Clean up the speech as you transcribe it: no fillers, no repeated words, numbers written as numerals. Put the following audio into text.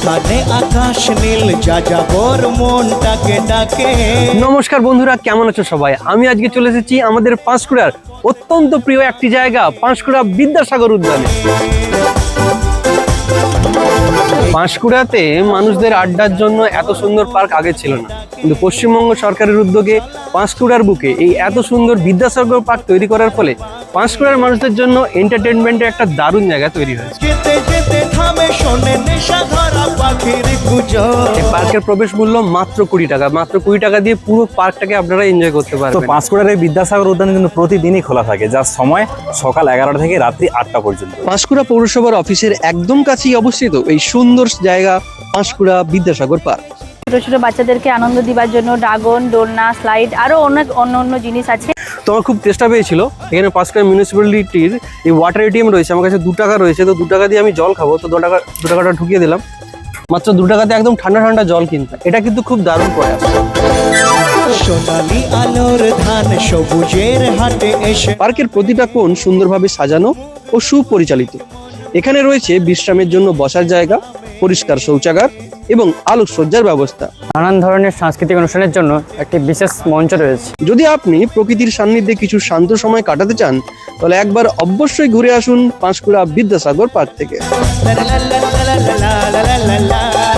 যেখানে আকাশ নীল যাযাবর মনটাকে ডাকে। নমস্কার বন্ধুরা, কেমন আছো সবাই? আমি আজকে চলে এসেছি আমাদের পাঁশকুড়ার অত্যন্ত প্রিয় একটি জায়গা, পাঁশকুড়া বিদ্যাসাগর উদ্যানে। পাঁশকুড়াতে মানুষদের আড্ডার জন্য এত সুন্দর পার্ক আগে ছিল না, কিন্তু পশ্চিমবঙ্গ সরকারের উদ্যোগে পাঁশকুড়ার বুকে এই এত সুন্দর বিদ্যাসাগর পার্ক তৈরি করার ফলে পাঁশকুড়ার মানুষদের জন্য এন্টারটেনমেন্টের একটা দারুণ জায়গা তৈরি হয়েছে। যেতে যেতে থামে শোনে নেশা ধরা পাখির গুজব। এই পার্কের প্রবেশ মূল্য মাত্র 20 টাকা। মাত্র 20 টাকা দিয়ে পুরো পার্কটাকে আপনারা এনজয় করতে তো পারবেন। পাঁশকুড়ার এই বিদ্যাসাগর উদ্যান কিন্তু প্রতিদিনই খোলা থাকে, যার সময় সকাল 11টা থেকে রাত্রি 8টা পর্যন্ত। পাঁশকুড়া পৌরসভার অফিসের একদম কাছেই অবস্থিত এই সুন্দর জায়গা পাঁশকুড়া বিদ্যাসাগর পার্ক। ছোট ছোট বাচ্চাদেরকে আনন্দ দিবার জন্য ড্রাগন, দোলনা, স্লাইড আরো অনেক অন্য জিনিস আছে। তো আমার খুব চেষ্টা পেয়েছিল, এখানে পাঁশকুড়া মিউনিসিপ্যালিটির এই ওয়াটার এটিএম রয়েছে, আমার কাছে 2 টাকা রয়েছে, তো 2 টাকা দিয়ে আমি জল খাবো, তো 2 টাকাটা ঢুকিয়ে দিলাম। মাত্র 2 টাকাতে একদম ঠান্ডা ঠান্ডা জল কিনতে, এটা কিন্তু খুব দারুণ প্রয়াস। সোনালি আলোর ধান সবুজের হাটে এসে পার্কের প্রতিটা কোণ সুন্দরভাবে সাজানো ও সুপরিচালিত। এখানে রয়েছে বিশ্রামের জন্য বসার জায়গা, পরিষ্কার শৌচাগার এবং আলোকসজ্জার ব্যবস্থা। নানান ধরনের সাংস্কৃতিক অনুষ্ঠানের জন্য একটি বিশেষ মঞ্চ রয়েছে। যদি আপনি প্রকৃতির সান্নিধ্যে কিছু শান্ত সময় কাটাতে চান, তাহলে একবার অবশ্যই ঘুরে আসুন পাঁশকুড়া বিদ্যাসাগর পার্ক থেকে। লা লা লা লা লা লা লা লা লা লা।